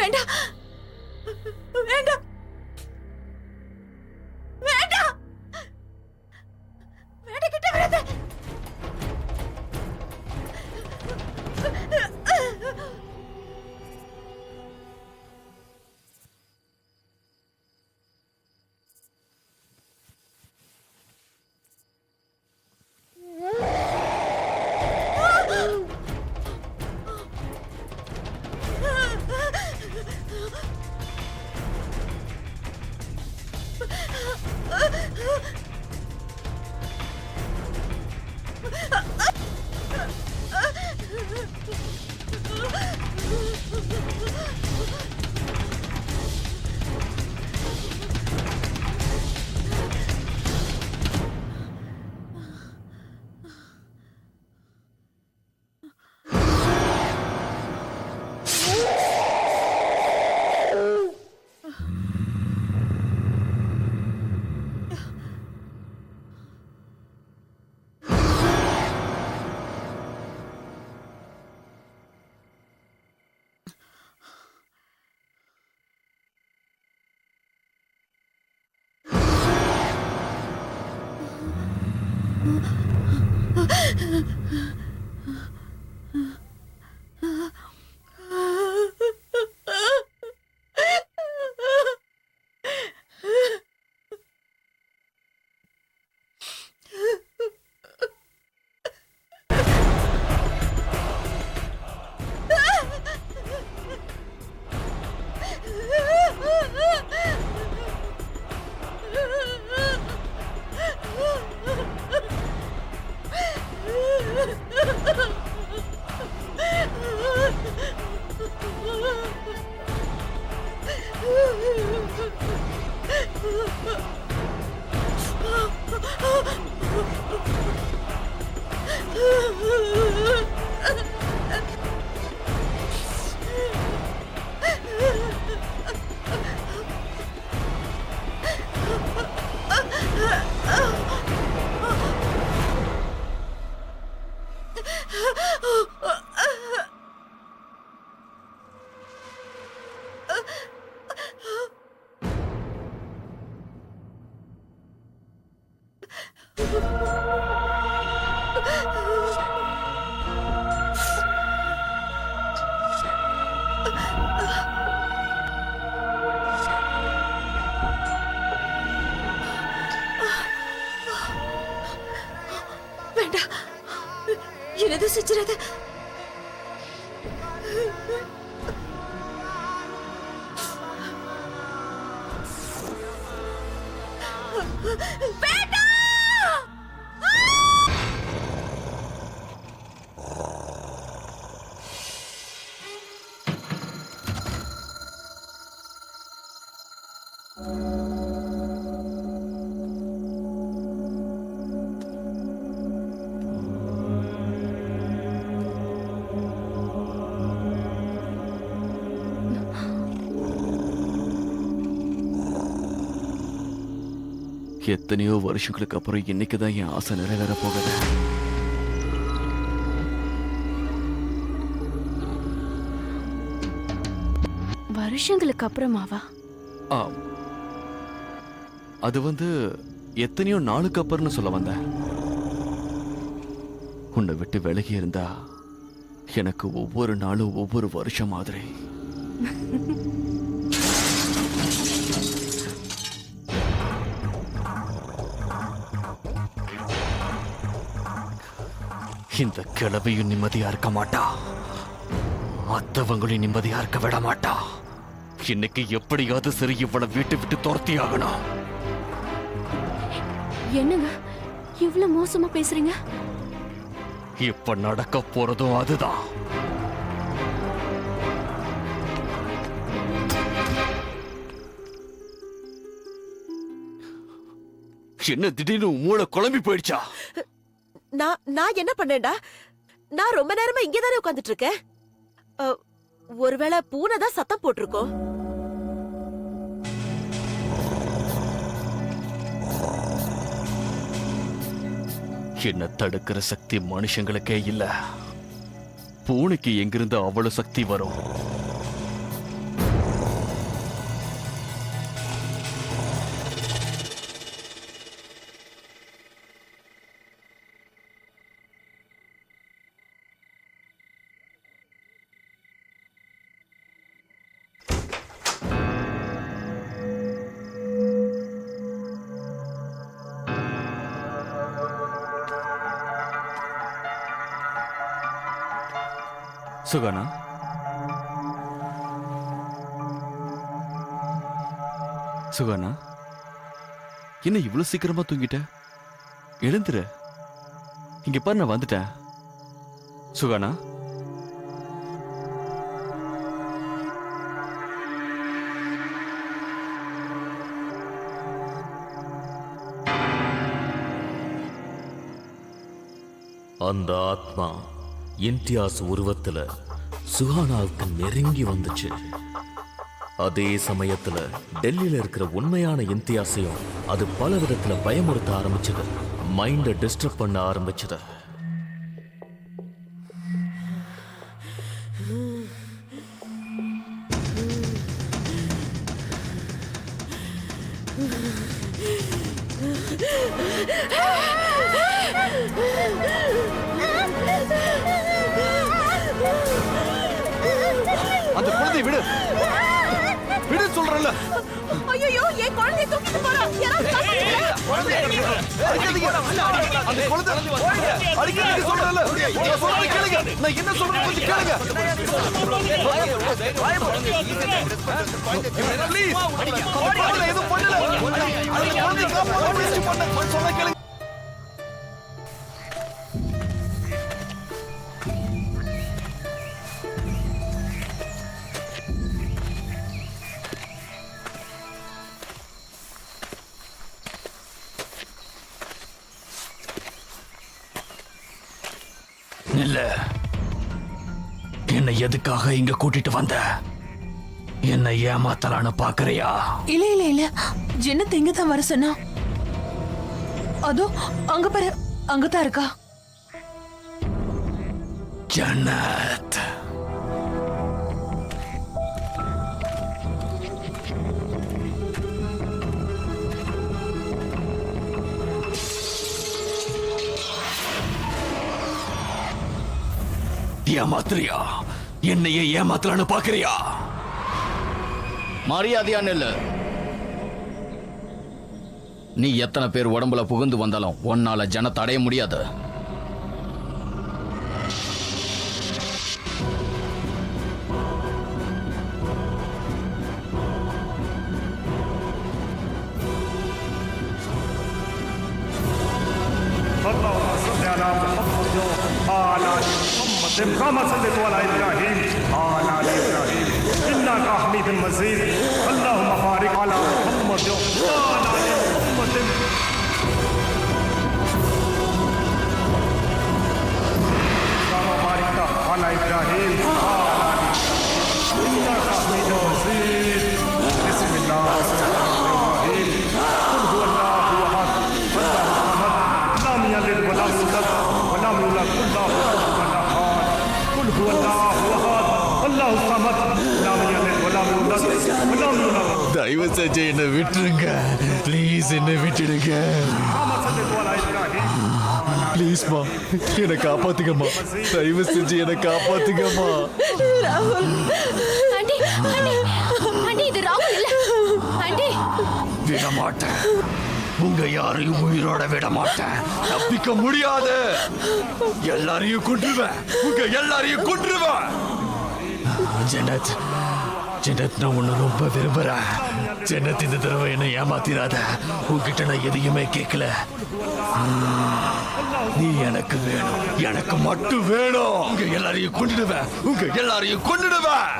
வேண்டாம் வேண்டாம் வேண்டாம் வேண்டாம் கிட்ட வராத. வேண்டாம், என்னது செஞ்சிடாத. எத்தனையோ வருஷங்களுக்கு அப்புறம் இன்னைக்குதான் என் ஆசை நிறைவேற போகுது. வருஷங்களுக்கு அப்புறமாவா? ஆம், அது எத்தனையோ நாளுக்கு அப்புறம்னு சொல்ல வந்த. உன்னை விட்டு விலகி இருந்தா எனக்கு ஒவ்வொரு நாளும் ஒவ்வொரு வருஷம் மாதிரி. இந்த கிழவியும் நிம்மதியா இருக்க மாட்டா, மத்தவங்களையும் நிம்மதியா இருக்க விட மாட்டா. இன்னைக்கு எப்படியாவது சரி இவ்வளவு வீட்டு விட்டு துரத்தி ஆகணும். என்னங்க இவ்வளவு மோசமா பேசுறீங்க? இப்ப நடக்க போறதும் அதுதான். என்ன திடீர்னு மூளை குழம்பி போயிடுச்சா? நான் என்ன பண்ணேன்டா? நான் ரொம்ப நேரமா இங்கதானே உட்கார்ந்துட்டு இருக்கேன். ஒருவேளை பூனை தான் சத்தம் போட்டிருக்கோம். என்ன தடுக்கிற சக்தி மனுஷங்களுக்கே இல்ல. பூனைக்கு எங்கிருந்து அவ்வளவு சக்தி வரும்? சுகானா, சுகானா, என்ன இவ்வளவு சீக்கிரமா தூங்கிட்ட? எழுந்துரு. இங்க பாரு, நான் வந்துட்டேன். சுகானா, அந்த ஆத்மா இம்தியாஸ் உருவத்துல சுஹானாவுக்கு நெருங்கி வந்துச்சு. அதே சமயத்துல டெல்லியில இருக்கிற உண்மையான இம்தியாஸையும் அது பல விதத்துல பயமுறுத்த ஆரம்பிச்சது. மைண்ட டிஸ்டர்ப் பண்ண ஆரம்பிச்சது. அந்த குழந்தையை விடு, விடு சொல்றல. ஐயோ, என் குழந்தையை தூக்கிட்டு போறா. யாராவது காப்பாத்துங்க. அந்த குழந்தை அடிக்கடி சொல்றல. நான் சொல்றத கேளுங்க. நான் என்ன சொல்றேன் கொஞ்சம் கேளுங்க. ப்ளீஸ், அந்த குழந்தை எதுவும் பண்ணல. அந்த குழந்தை காப்பாத்த முயற்சி பண்ண சொல்ல கேளுங்க. இல்ல, என்னை எதுக்காக இங்க கூட்டிட்டு வந்த? என்னை ஏமாத்தலான்னு பாக்குறியா? இல்ல இல்ல இல்ல, ஜன்னத் இங்க தான் வர சொன்னா. அதோ அங்க பாரு, அங்கதான் இருக்கா. ஜன்னத், ஏமாத்துறியா? என்னையே ஏமாத்தலான்னு பாக்குறியா? மரியாதையா நெல்லு. நீ எத்தனை பேர் உடம்புல புகுந்து வந்தாலும் உன்னால ஜனத்தை அடைய முடியாது. كما صليت على ابراهيم وعلى ال ابراهيم انك حميد مجيد اللهم بارك على محمد وعلى ال محمد كما باركت على ابراهيم وعلى ال انك حميد مجيد بسم الله الرحمن الرحيم قل هو الله احد الله الصمد لم يلد ولم يولد ولم يولد الله قل هو الله احد الله الصمد لم يلد ولم يولد ولم يولد. தயவு செஞ்சு என்னை விட்டுருங்க. ப்ளீஸ், என்னை விட்டுடுங்க. ப்ளீஸ்மா, என்னை காப்பாத்துங்கம்மா. தயவு செஞ்சு என்னை காப்பாத்துங்கம்மா. ராகுல், ஆண்டி ஆண்டி ஆண்டி, இது ராகுல் இல்ல. ஆண்டி, விட மாட்டேன். உங்க யாரையும் உயிரோட விட மாட்டேன். தப்பிக்க முடியாது. எல்லாரையும் கொன்றுவேன். உங்க எல்லாரையும் கொன்றுவேன். ஜன்னத், ஜன்னத், நான் உன்னை ரொம்ப விரும்புறேன். ஜன்னத், இந்த தடவை என்னை ஏமாத்திராத. உன்கிட்ட நான் எதையுமே கேட்கல. நீ எனக்கு வேணும், எனக்கு மட்டும் வேணும். உங்க எல்லாரையும் கொன்றுடுவேன். உங்க எல்லாரையும் கொன்றுடுவேன்.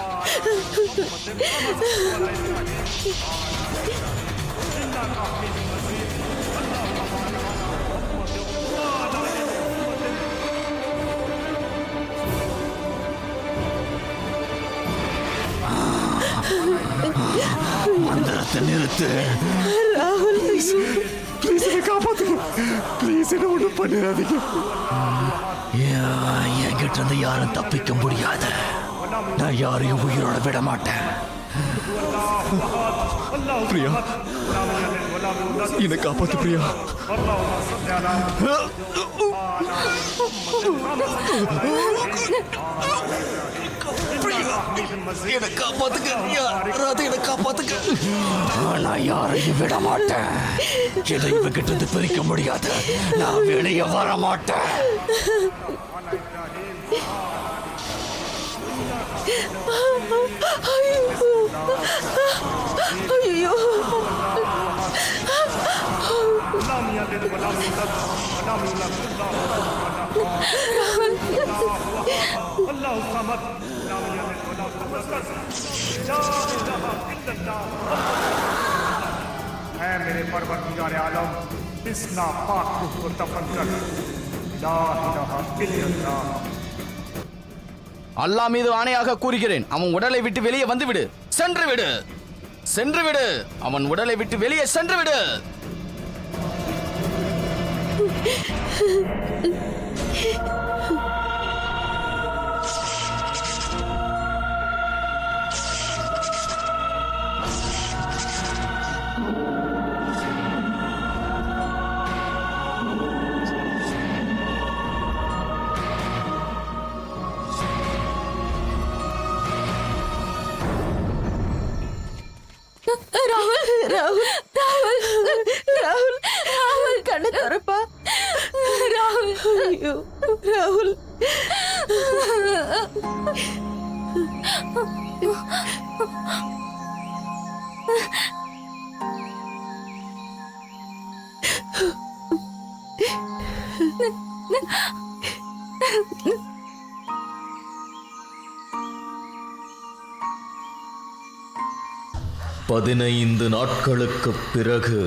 மந்திரத்தை நிறுத்து. ராகுல், ப்ளீஸ், என்னை காப்பாத்துங்க. ப்ளீஸ், என்ன ஒண்ணும் பண்ணிடாதீங்க. என்கிட்ட இருந்து யாரும் தப்பிக்க முடியாது. நான் யாரையும் உயிரோட விட மாட்டேன். பிரியா, என்னை காப்பாத்து பிரியா. என்னை காப்பாத்துக்க, யாராவது என்னை காப்பாத்துக்க. நான் யாரையும் விட மாட்டேன். என்னை இவகிட்ட இருந்து பிரிக்க முடியாது. நான் வெளியே வர மாட்டேன். ஐயோ لم يلد ولم يولد ولم يولد الله الصمد لم يلد ولم يولد لا اله الا الله اے میرے پروردگار عالم اس ناپاک روح کو دفن کر لا الہ الا اللہ அல்லாஹ் மீது ஆணையாக கூறுகிறேன், அவன் உடலை விட்டு வெளியே வந்து விடு. சென்று விடு, சென்று விடு. அவன் உடலை விட்டு வெளியே சென்று விடு. ராகுல் ராகுல் ராகுல் ராகுல் ராகுல் கண்ணை திறப்பா. ராகுல் ஐயோ ராகுல் பதினைந்து நாட்களுக்குப் பிறகு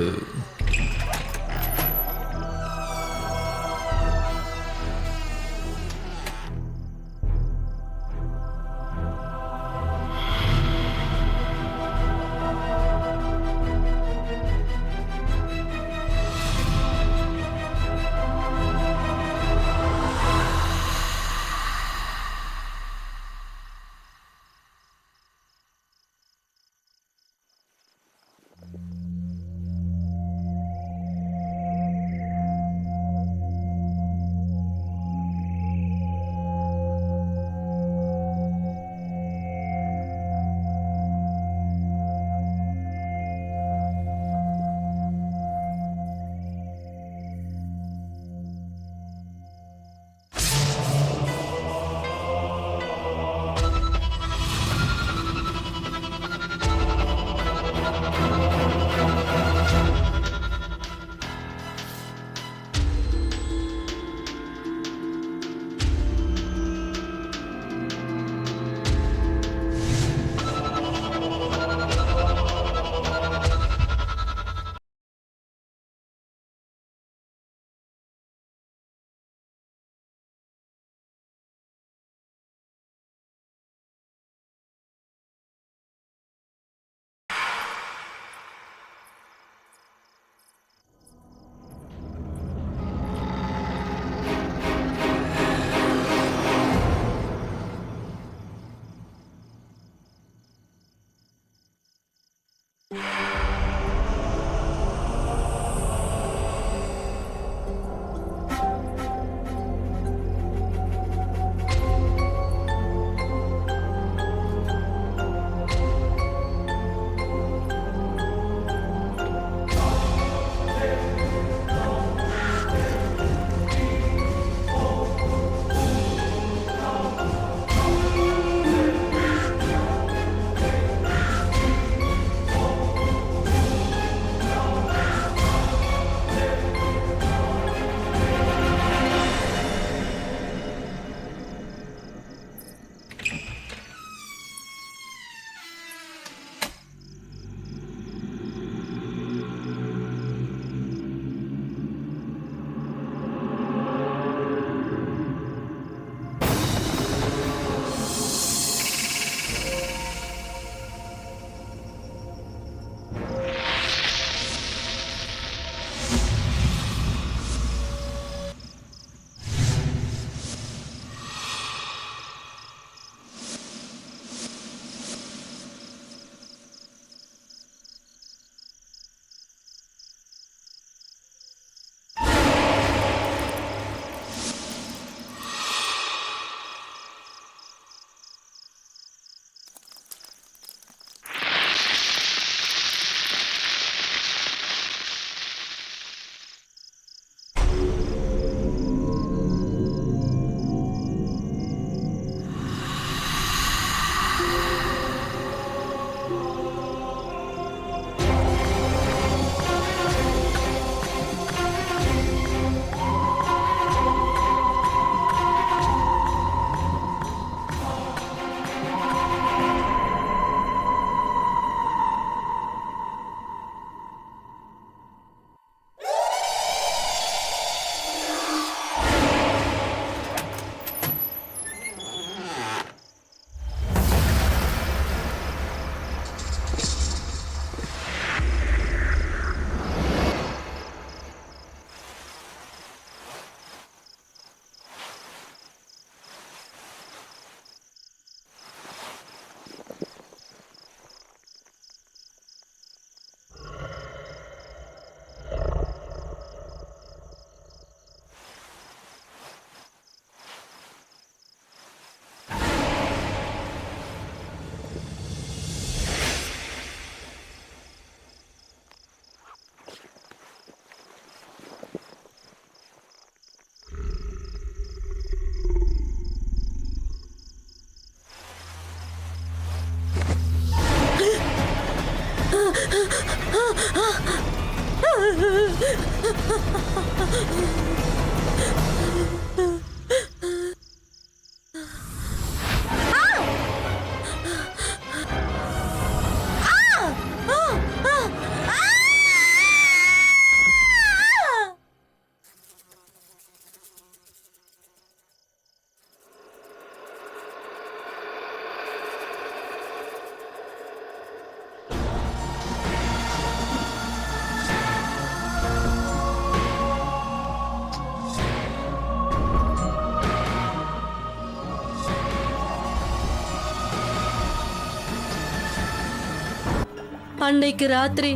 அன்னைக்கு ராத்திரி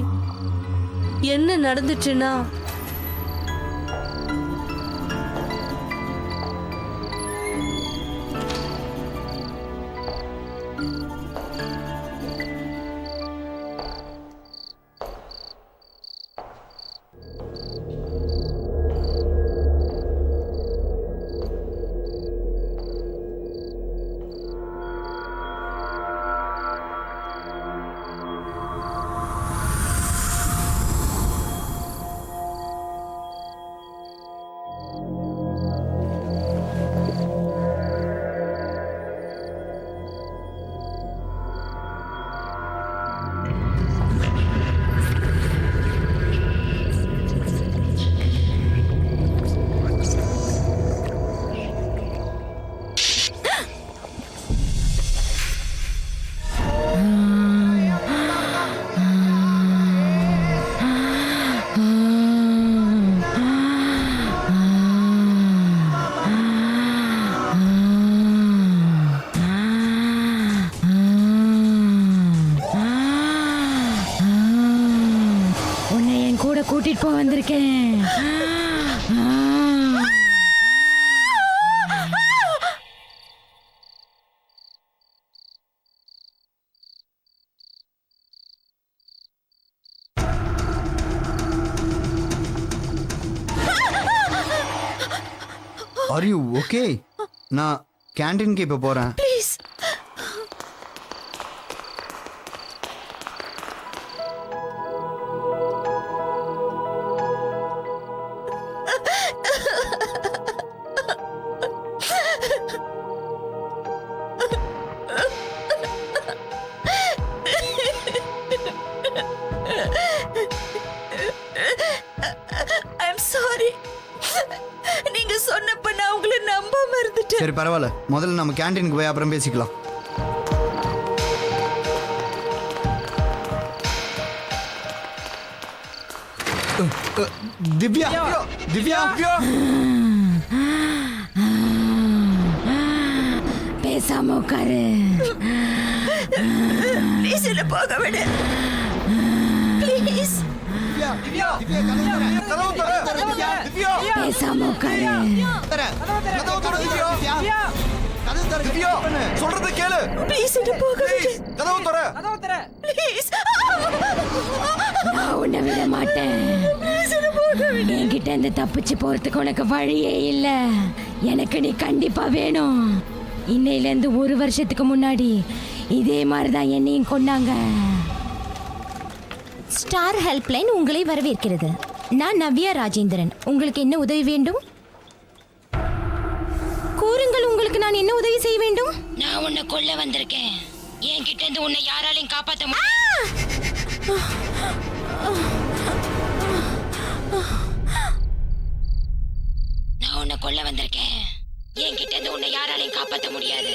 என்ன நடந்துச்சுன்னா, கூட்டிட்டு போக வந்திருக்கேன். Are you okay? நான் கேண்டீனுக்கு இப்போ போறேன். ப்ளீஸ். சரி பரவாயில்ல, முதல்ல நம்ம கேண்டீனுக்கு போய் அப்புறம் பேசிக்கலாம். திவ்யா திவ்யா பேசாம உட்காரு. ப்ளீஸ் என்ன போக விடு. ப்ளீஸ். பேசாம உட்காரு. சொல்றத கேளு. ப்ளீஸ் என்ன போக விடு. கதவு தர. ப்ளீஸ். நான் உன்னை விட மாட்டேன். என்கிட்ட இருந்து தப்பிச்சு போறதுக்கு உனக்கு வழியே இல்ல. எனக்கு நீ கண்டிப்பா வேணும். இன்னையில இருந்து 1 வருஷத்துக்கு முன்னாடி இதே மாதிரிதான் என்னையும் கொண்டாங்க. ஸ்டார் ஹெல்ப்லைன் உங்களை வரவேற்கிறது. நான் நவ்யா ராஜேந்திரன். உங்களுக்கு என்ன உதவி வேண்டும்? கூறுங்கள், உங்களுக்கு நான் என்ன உதவி செய்ய வேண்டும்? நான் உன்னை கொல்ல வந்திருக்கேன். என்கிட்ட இருந்து உன்னை யாராலையும் காப்பாற்ற முடியாது. நான் உன்னை கொல்ல வந்திருக்கேன். என்கிட்ட இருந்து உன்னை யாராலையும் காப்பாற்ற முடியாது.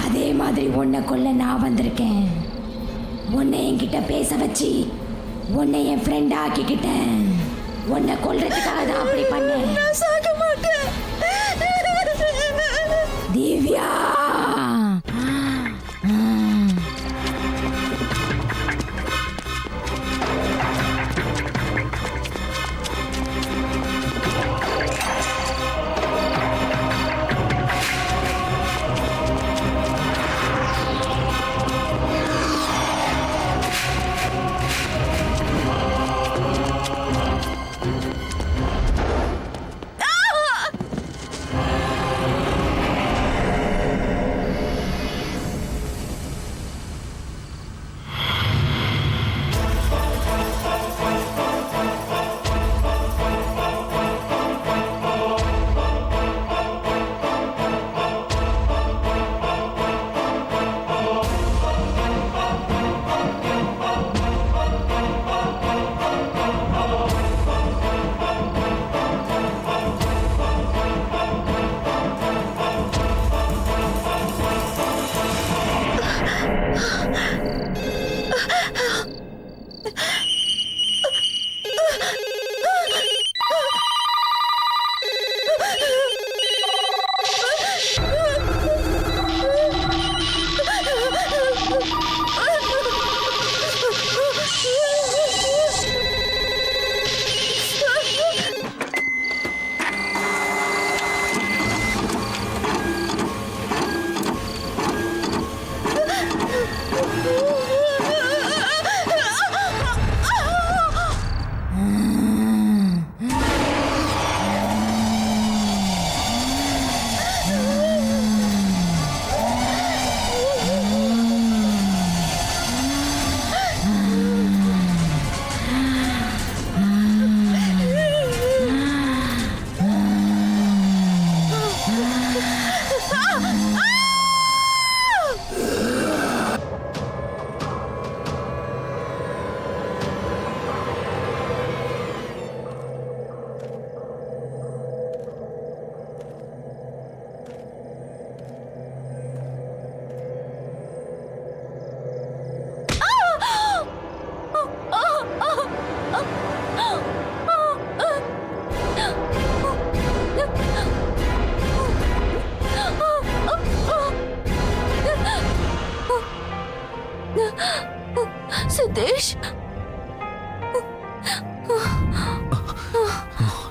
அதே மாதிரி உன்னை கொல்ல நான் வந்திருக்கேன். உன்னை என்கிட்ட பேச வச்சு உன்னை என் ஃப்ரெண்ட் ஆக்கிக்கிட்டேன். உன்னை கொல்றதுக்காக தான் அப்படி பண்ணேன். நான் சாக மாட்டேன். திவ்யா,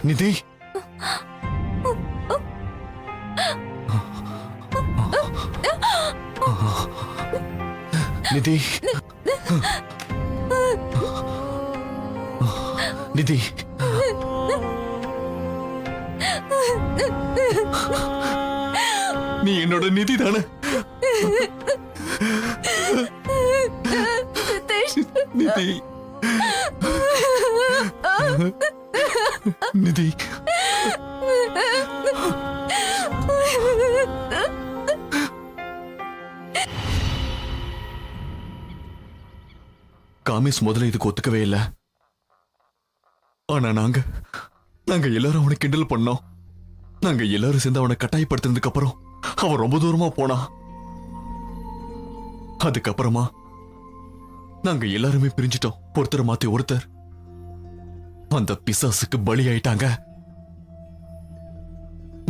நிதி நிதி நிதி நீ என்னோட நிதி தானே? நிதி நிதி காமிஸ் முதல்ல இதுக்கு ஒத்துக்கவே இல்லை. ஆனா நாங்க எல்லாரும் அவனை கிண்டல் பண்ணோம். நாங்க எல்லாரும் சேர்ந்து அவனை கட்டாயப்படுத்தினதுக்கு அப்புறம் அவன் ரொம்ப தூரமா போனா. அதுக்கப்புறமா நாங்க எல்லாருமே பிரிஞ்சிட்டோம். ஒருத்தர் மாத்தி ஒருத்தர் அந்த பிசாசுக்கு பலி ஆயிட்டாங்க.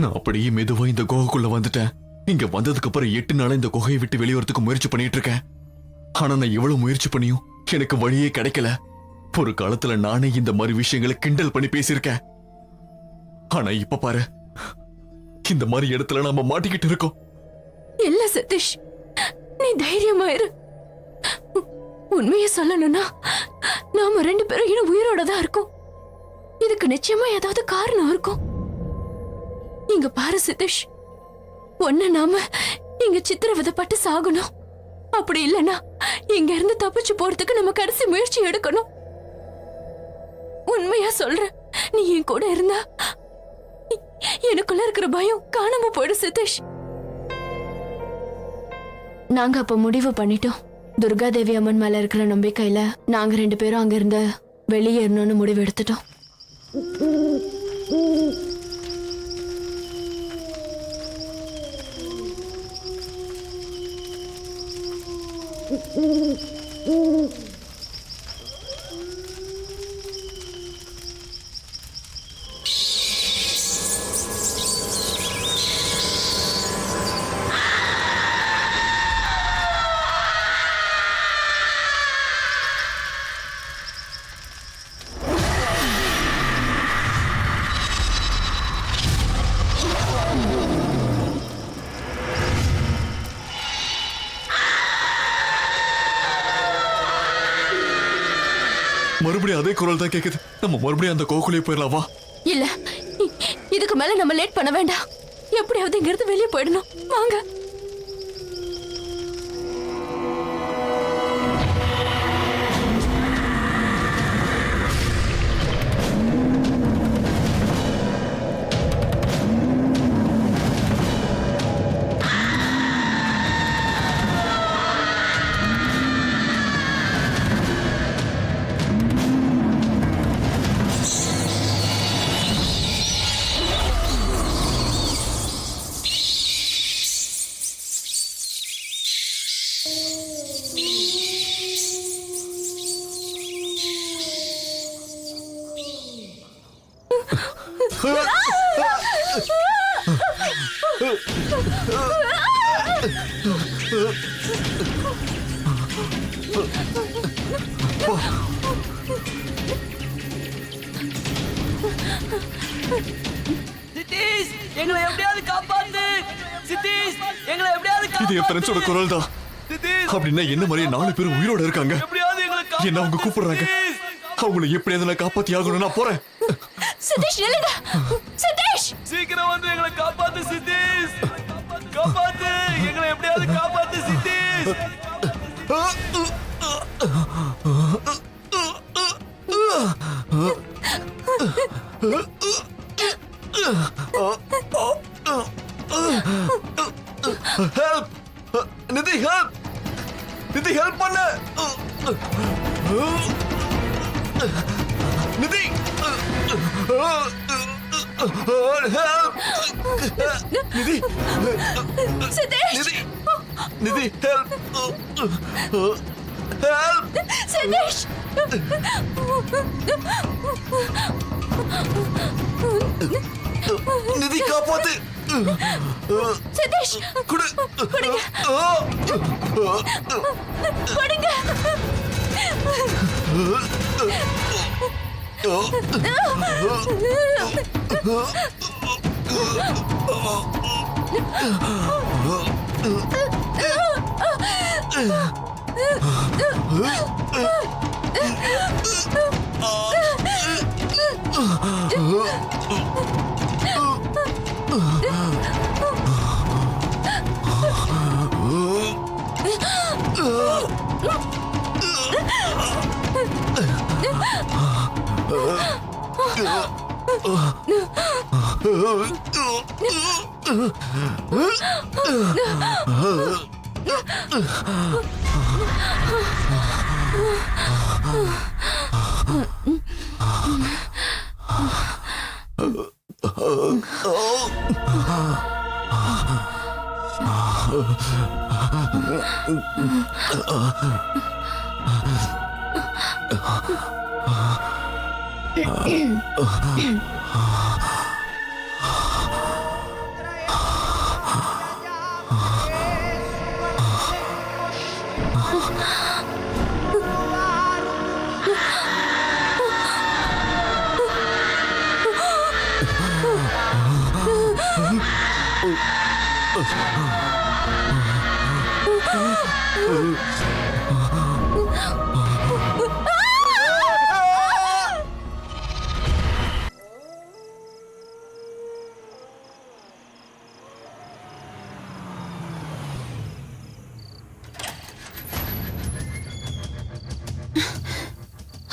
நான் அப்படியே மெதுவா இந்த குகைக்குள்ள வந்துட்டேன். இங்க வந்ததுக்கு அப்புறம் 8 நாளா இந்த குகையை விட்டு வெளியேறதுக்கு முயற்சி பண்ணிட்டு இருக்கேன். ஆனா நான் எவ்வளவு முயற்சி பண்ணியும் எனக்கு வழியே கிடைக்கல. ஒரு காலத்துல நானே இந்த மாதிரி விஷயங்களை கிண்டல் பண்ணி பேசியிருக்கேன். ஆனா இப்ப பாரு, இந்த மாதிரி இடத்துல நாம மாட்டிக்கிட்டு இருக்கோம். இல்ல சதீஷ், நீ தைரியமா இரு. உண்மையை சொல்லணும்னா நாம 2 பேரும் இன்னும் உயிரோட தான் இருக்கோம். இதுக்கு நிச்சயமா ஏதாவது காரணம் இருக்கும். இங்க பாரு சதீஷ், ஒண்ணு நாம இங்க சித்திரவதைப்பட்டு சாகணும். அப்படி இல்லைன்னா இங்க இருந்து தப்பிச்சு போறதுக்கு நம்ம கடைசி முயற்சி எடுக்கணும். உண்மையா சொல்றேன், நீ என் கூட இருந்தா எனக்குள்ள இருக்கிற பயம் காணாம போயிடும் சதீஷ். நாங்க அப்ப முடிவு பண்ணிட்டோம். துர்காதேவி அம்மன் மேல இருக்கிற நம்பிக்கையில நாங்க 2 பேரும் அங்க இருந்து வெளியேறணும்னு முடிவு எடுத்துட்டோம். மறுபடியும் அதே குரல் தான் கேக்குது. நம்ம மறுபடியும் அந்த கோகுலே போயிடலாம் வா. இல்ல, இதுக்கு மேல நம்ம லேட் பண்ண வேண்டாம். எப்படியாவது இங்க இருந்து வெளியே போயிடணும். வாங்க. சித்தீஷ், எங்களை எப்படியாவது காப்பாத்து. சித்தீஷ், எங்களை எப்படியாவது காப்பாத்து. இது என் ஃப்ரெண்ட்ஸோட குரல் தான். அப்படின்னா என்ன மாதிரி 4 பேரும் உயிரோட இருக்காங்க. என்ன அவங்க கூப்பிடுறாங்க. அவங்களை எப்படியாவது நான் காப்பாத்தி ஆகணும். நான் போறேன். சதீஷ் நில்லுங்க. சதீஷ், சீக்கிரம் வந்து எங்களை காப்பாத்து. சித்தீஷ், காப்பாத்து. எங்களை எப்படியாவது காப்பாத்து. சித்தீஷ். ஹெல்ப் நிதி, ஹெல்ப் நிதி, ஹெல்ப் பண்ணு நிதி, ஹெல்ப் நிதி, சதீஷ், நிதி, நிதி, ஹெல்ப் ஹெல்ப் சதீஷ். நிதி, காப்பாத்து. சதீஷ், குடு, கொடுங்க. கொடுங்க.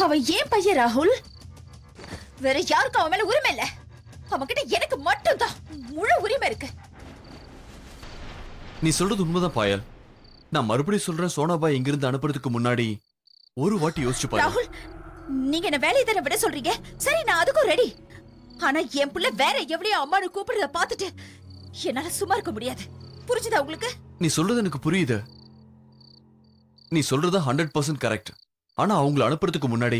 அவன் ஏன் பையன் ராகுல்? வேற யாருக்கும் அவன் மேல உரிமை இல்ல. அவன்கிட்ட எனக்கு மட்டும் தான் முழு உரிமை இருக்கு. நீ சொல்றது உண்மைதான் பாயல். நான் மறுபடியும் சொல்றேன், சோனாபாய் இங்கிருந்து அனுப்புறதுக்கு முன்னாடி ஒரு வாட்டி யோசிச்சு பாரு. ராகுல், நீங்க என்ன வேலையை தானே விட சொல்றீங்க? சரி, நான் அதுக்கும் ரெடி. ஆனா என் புள்ள வேற எவ்வளவு அம்மானு கூப்பிடுறத பாத்துட்டு என்னால சும்மா இருக்க முடியாது. புரிஞ்சுதா உங்களுக்கு? நீ சொல்றது எனக்கு புரியுது. நீ சொல்றது 100% கரெக்ட். ஆனா அவங்கள அனுப்புறதுக்கு முன்னாடி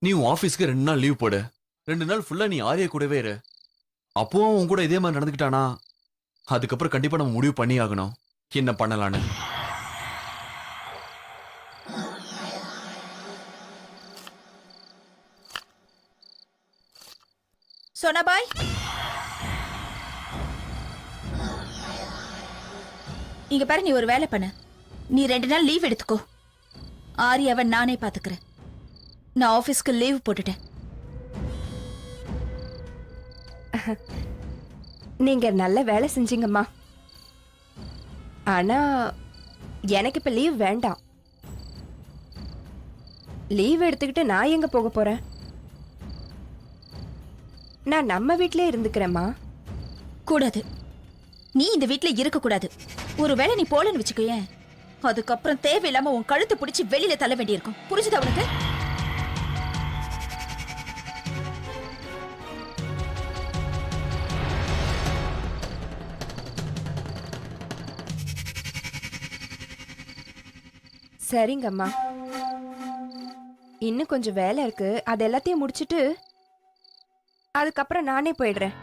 நீ உன் ஆபீஸ்க்கு 2 நாள் லீவ் போடு. 2 நாள் ஃபுல்லா நீ ஆரியா கூடவே இரு. அப்பவும் உன் கூட இதே மாதிரி நடந்துக்கிட்டானா அதுக்கப்புறம் கண்டிப்பா நம்ம முடிவு பண்ணி ஆகணும் என்ன பண்ணலான்னு. சோனாபாய், இங்க பாரு, நீ ஒரு வேலை பண்ண. நீ 2 நாள் லீவ் எடுத்துக்கோ. ஆரியாவை நானே பாத்துக்கிறேன். நான் ஆபீஸ்க்கு லீவ் போட்டுட்டேன். நீங்க நல்ல வேலை செஞ்சீங்கம்மா. ஆனா எனக்கு இப்ப லீவ் வேண்டாம். லீவ் எடுத்துக்கிட்டு நான் எங்க போக போறேன்? நான் நம்ம வீட்லயே இருந்துக்கிறேம்மா. கூடாது, நீ இந்த வீட்ல இருக்க கூடாது. ஒருவேளை நீ போலன்னு வச்சுக்கோயேன், அதுக்கப்புறம் தேவையில்லாம உன் கழுத்து பிடிச்சி வெளியில தள்ள வேண்டியிருக்கும். புரிஞ்சுதா உனக்கு? சரிங்கம்மா, இன்னும் கொஞ்சம் வேலை இருக்கு. அது எல்லாத்தையும் முடிச்சிட்டு அதுக்கப்புறம் நானே போயிடுறேன்.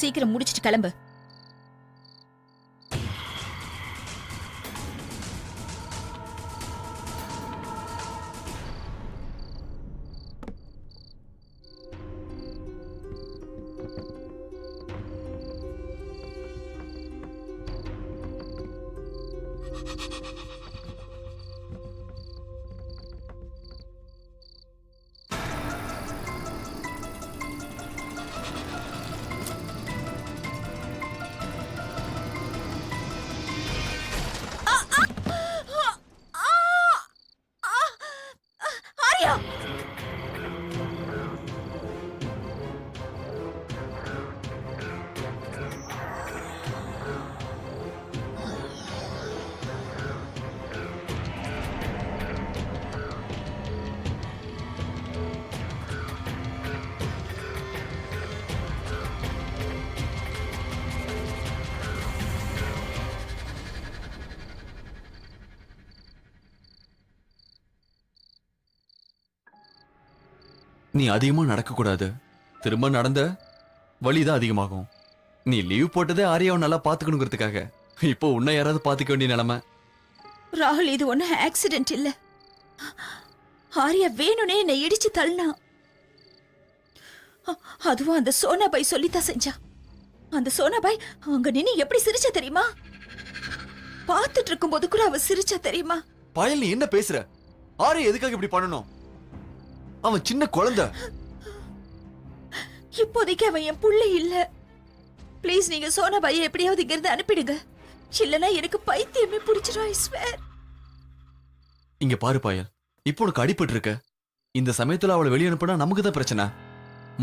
சீக்கிரம் முடிச்சிட்டு கிளம்பு. நீ அதிகமா நடக்கக்கூடாது. திரும்ப நடந்த வலிதான் அதிகமாகும். நீ லீவ் போட்டதே ஆரியாவை நல்லா பாத்துக்கணுங்கிறதுக்காக. இப்போ உன்னை யாராவது பாத்துக்க வேண்டிய நிலைமை. ராகுல், இது ஒன்னும் ஆக்சிடென்ட் இல்ல. ஆரியா வேணும்னே என்னை இடிச்சு தள்ளினா. அதுவும் அந்த சோனாபாய் சொல்லித்தான் செஞ்சா. அந்த சோனாபாய் அங்க நின்னு எப்படி சிரிச்சா தெரியுமா? பார்த்துட்டு இருக்கும்போது கூட அவ சிரிச்சா தெரியுமா? பாயல், நீ என்ன பேசுற? ஆரிய எதுக்காக இப்படி பண்ணணும்? அவன் சின்ன குழந்தை. இப்போதைக்கு அவன் என் புள்ள இல்ல. ப்ளீஸ் நீங்க சோனாபாயை எப்படியாவது இங்க இருந்து அனுப்பிடுங்க. இல்லனா எனக்கு பைத்தியமே பிடிச்சிரும். I swear. இங்க பாரு பாயல், இப்போ உனக்கு அடிபட்டு இருக்க. இந்த சமயத்துல அவளை வெளியே அனுப்புனா நமக்கு தான் பிரச்சனை.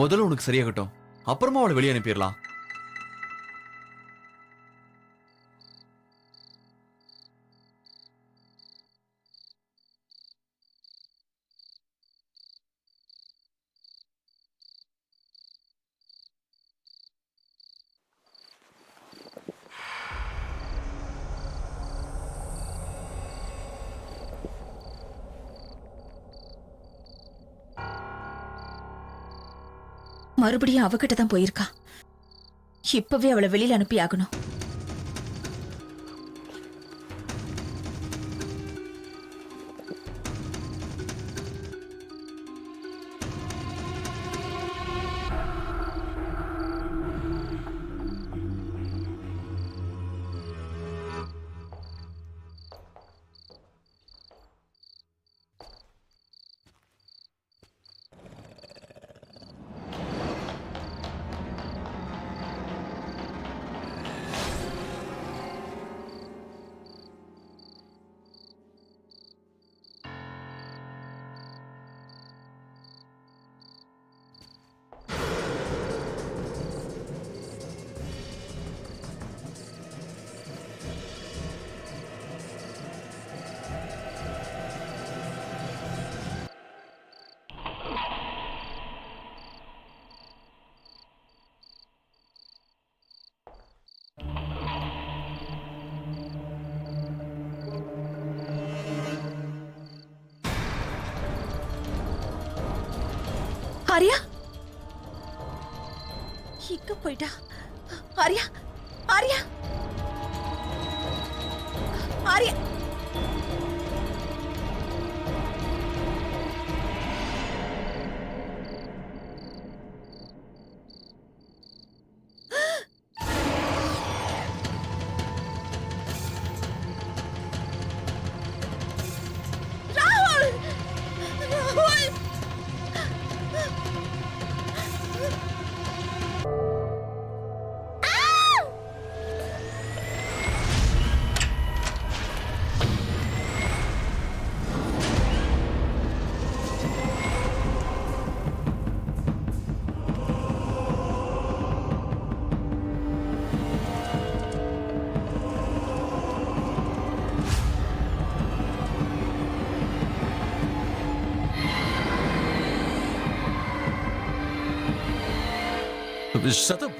முதல்ல உனக்கு சரியாகட்டும், அப்புறமா அவளை வெளியே அனுப்பிடலாம். மறுபடியும் அவகிட்ட தான் போயிருக்கா. இப்பவே அவளை வெளியில அனுப்பி ஆகணும். ஆரியா எங்க போயிட்டா? ஆரியா, ஆரியா, ஆரியா. சதம்,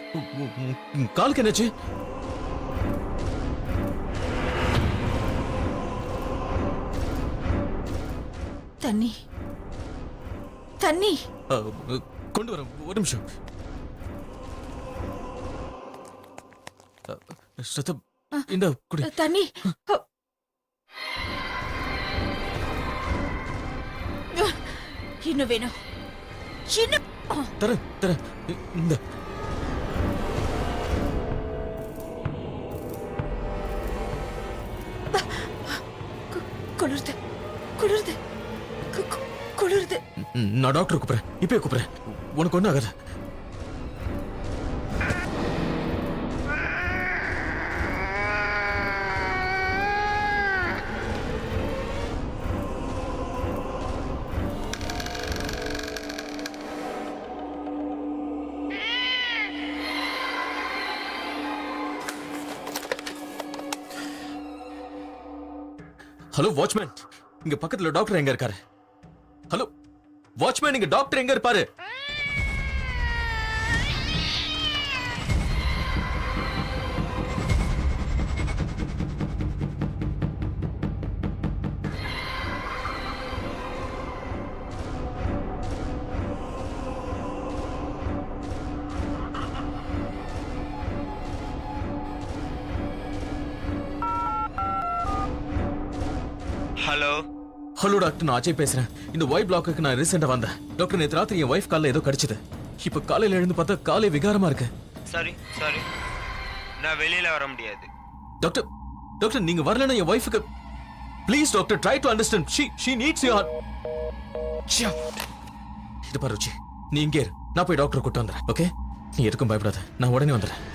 காலுக்கு என்னாச்சு? தண்ணி, தண்ணி கொண்டு வர. ஒரு நிமிஷம். சதம், இந்த குடி. தண்ணி. இன்னும் வேணும். இன்னும் தர தர. இந்த குளிர்து, குளிர்து, குளிர்து. நான் டாக்டர் கூப்பிடுறேன். இப்பயே கூப்பிடுறேன். உனக்கு ஒன்றும் ஆகாது. ஹலோ வாட்ச்மேன், இங்க பக்கத்துல டாக்டர் எங்க இருக்காரு? ஹலோ வாட்ச்மேன், இங்க டாக்டர் எங்க இருப்பாரு? ஹலோ ஹலோ டாக்டர், நான் அஜய் பேசுறேன். இந்த ஒய் பிளாக்குக்கு நான் ரீசெண்டா வந்தேன். டாக்டர், நேற்று ராத்திரி என் ஒய்ஃப் காலில் ஏதோ கடிச்சது. இப்ப காலையில எழுந்து பார்த்தா காலை விகாரமா இருக்கு. சாரி நான் வெளியில வர முடியாது. டாக்டர் டாக்டர் நீங்க வரலன்னா என் வைஃப்க்கு please doctor try to understand she needs your இது பாரு ருச்சி, நீ இங்கே இரு, நான் போய் டாக்டர் கூட்டு வந்துறேன். ஓகே, நீ எதுக்கும் பயப்படாத, நான் உடனே வந்துடுறேன்.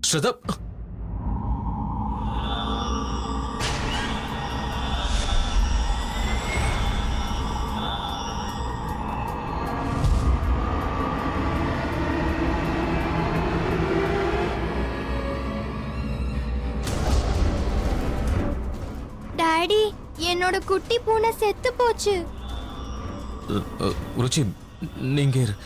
ஸ்ரதா, டாடி, என்னோட குட்டி பூனை செத்து போச்சு. ருச்சி நீங்க இரு.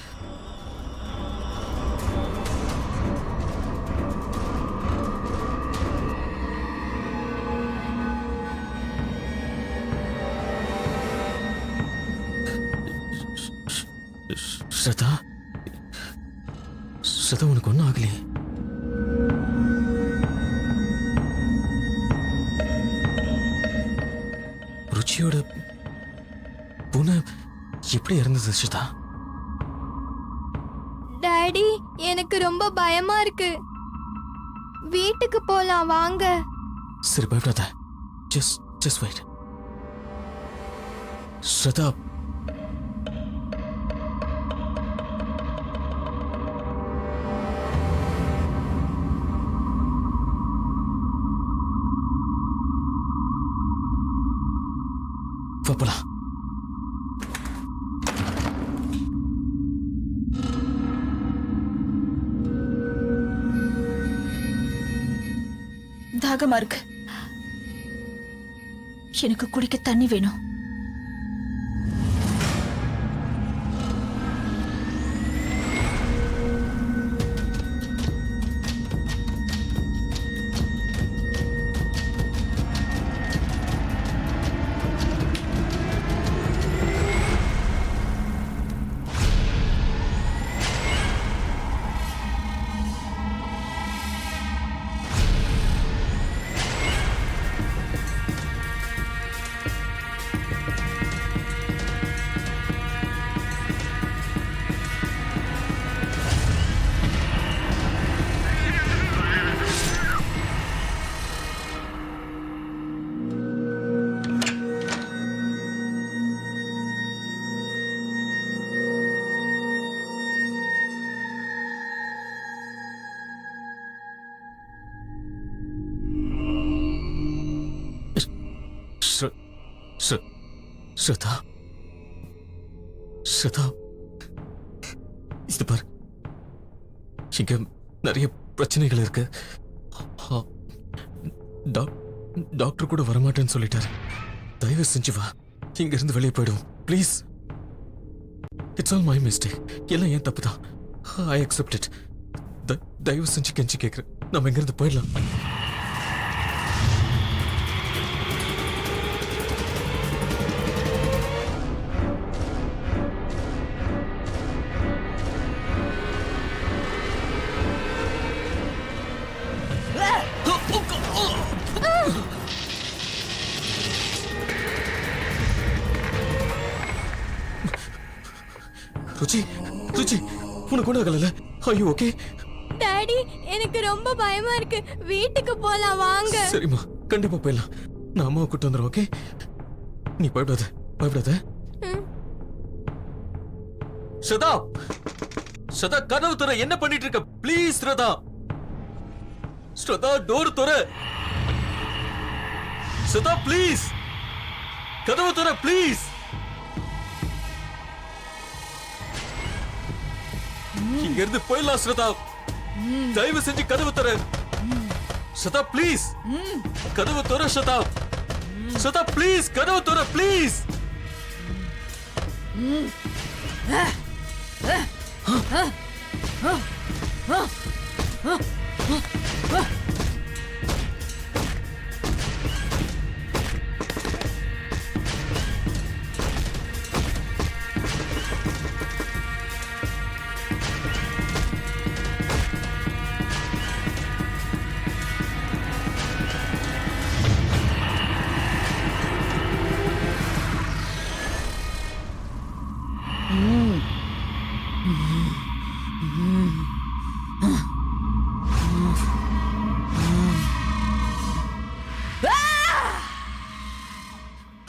ஸ்ரதா, ஸ்ரதா உனக்கு ஒன்றும் ஆகலையே? ருச்சியோட பூனை எப்படி இறந்தது ஸ்ரதா? டாடி, எனக்கு ரொம்ப பயமா இருக்கு. வீட்டுக்கு போலாம் வாங்க. சரி பயப்படாத, ஜஸ்ட் வெயிட். ஸ்ரதா, போலாம். தாகமா இருக்கு, எனக்கு குடிக்க தண்ணி வேணும். ஸ்ரதா, ஸ்ரதா, இது பாரு, இங்க நிறைய பிரச்சனைகள் இருக்கு. டாக்டர் கூட வரமாட்டேன்னு சொல்லிட்டாரு. தயவு செஞ்சு வா, இங்க இருந்து வெளியே போயிடுவோம் please. It's all my mistake, எல்லாம் ஏன் தப்பு தான். I accept it. தயவு செஞ்சு கெஞ்சி கேட்கிறேன், நம்ம இங்க இருந்து போயிடலாம். ருச்சி, ருச்சி, உனக்கு ஒன்றும் ஆகல? Are you okay? டாடி, எனக்கு ரொம்ப பயமா இருக்கு. வீட்டுக்கு போலாம் வாங்க. சரிம்மா, கண்டிப்பா போயிடலாம். நான் அம்மாவை கூட்டு வந்துடுறேன். ஓகே, நீ பயப்படாத, பயப்படாத. ஸ்ரதா, ஸ்ரதா, கதவு துற. என்ன பண்ணிட்டு இருக்க? ப்ளீஸ் ஸ்ரதா, ஸ்ரதா, டோர் துற. ஸ்ரதா ப்ளீஸ், கதவு துற ப்ளீஸ். இங்க இருந்து போயிடலாம் ஸ்ரதா, தயவு செஞ்சு கதவு தர ஸ்ரதா ப்ளீஸ் கதவு தர ஸ்ரதா ஸ்ரதா ப்ளீஸ் கதவு தர ப்ளீஸ்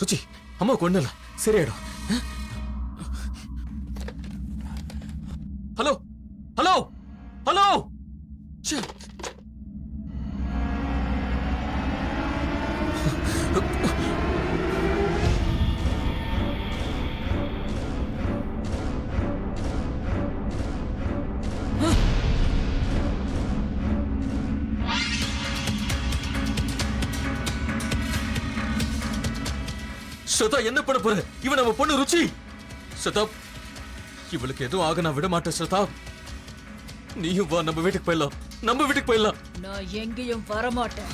ருச்சி அம்மா கொண்டல சரியாயிடும். ஹலோ ஹலோ ஹலோ ஸ்ரதா என்ன பண்ண போற? இவன் நம்ம பொண்ணு ருச்சி. ஸ்ரதா இவளுக்கு எதுவும் ஆக நான் விட மாட்டேன். ஸ்ரதா நீயும் வா, நம்ம வீட்டுக்கு போயிடலாம். நம்ம வீட்டுக்கு போயிடலாம். நான் எங்கேயும் வரமாட்டேன்.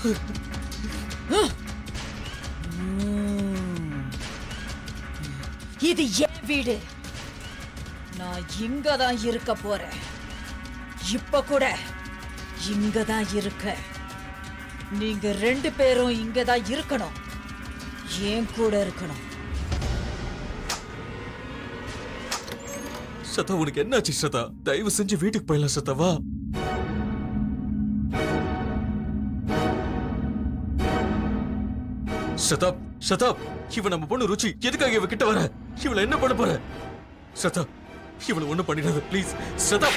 இது என் வீடு. நான் இங்கதான் இருக்க போறேன். இப்ப கூட இங்கதான் இருக்க. நீங்க 2 பேரும் இங்கதான் இருக்கணும். ஏன் கூட இருக்கணும். ஸ்ரதா உனக்கு என்னாச்சு? ஸ்ரதா தயவு செஞ்சு வீட்டுக்கு போயிடலாம். ஸ்ரதா வா. ஸ்ரதா ஸ்ரதா இவ நம்ம பொண்ணு ருச்சி. எதுக்காக இவ கிட்ட வர? இவள என்ன பண்ண போற? ஸ்ரதா இவள ஒண்ணும் பண்ணிடாத ப்ளீஸ். ஸ்ரதா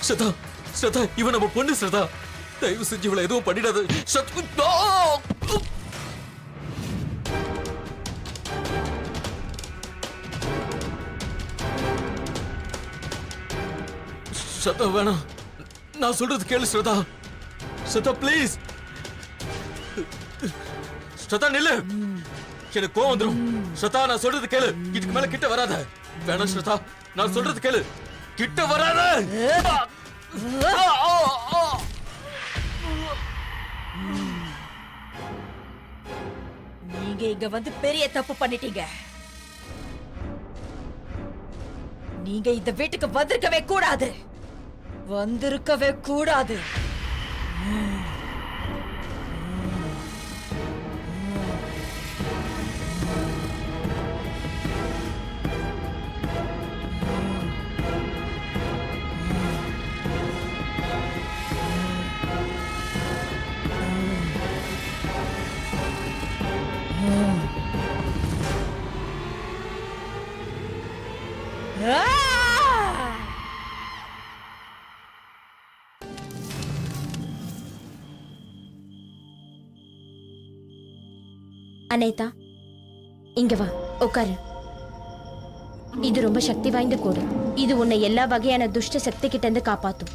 ஸ்ரதா ஸ்ரதா இவ நம்ம பொண்ணு. ஸ்ரதா தயவு செஞ்சு இவள எதுவும் பண்ணிடாத. ஸ்ரதா வேணாம், நான் சொல்றது கேளு. ஸ்ரதா ஸ்ரதா ப்ளீஸ். ஸ்ரதா நில்லு, எனக்கு கோவம் வந்துரும். ஸ்ரதா நான் சொல்றது கேளு. இதுக்கு மேல கிட்ட வராத. வேணாம் ஸ்ரதா, நான் சொல்றது கேளு. கிட்ட வராத. நீங்க இங்க வந்து பெரிய தப்பு பண்ணிட்டீங்க. நீங்க இந்த வீட்டுக்கு வந்திருக்கவே கூடாது. வந்திருக்கவே கூடாது. அனேதா இங்க வா, உட்காரு. இது ரொம்ப சக்தி வாய்ந்த கோடு. இது உன்னை எல்லா வகையான துஷ்ட சக்தி கிட்ட இருந்து காப்பாத்தும்.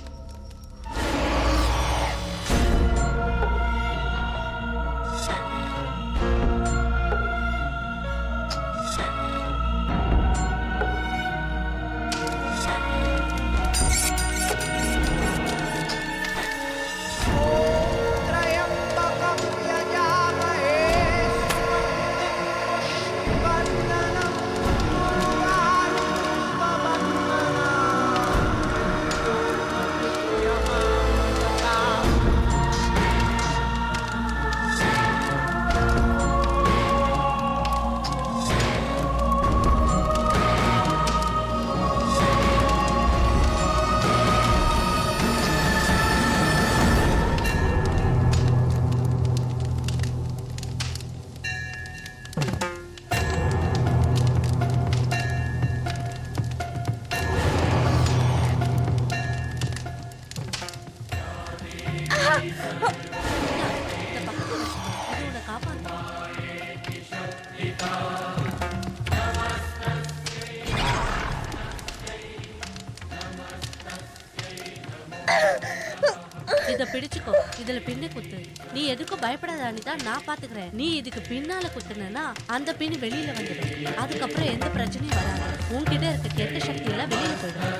பிடிச்சுக்கோ. இதுல பின்னு குத்து. நீ எதுக்கும் பயப்படாத அனிதா, நான் பாத்துக்கிறேன். நீ இதுக்கு பின்னால குத்துனா அந்த பின் வெளியில வந்துடும். அதுக்கப்புறம் எந்த பிரச்சனையும் வராது. உன்கிட்ட இருக்க கெட்ட சக்தி எல்லாம் வெளியில போயிடும்.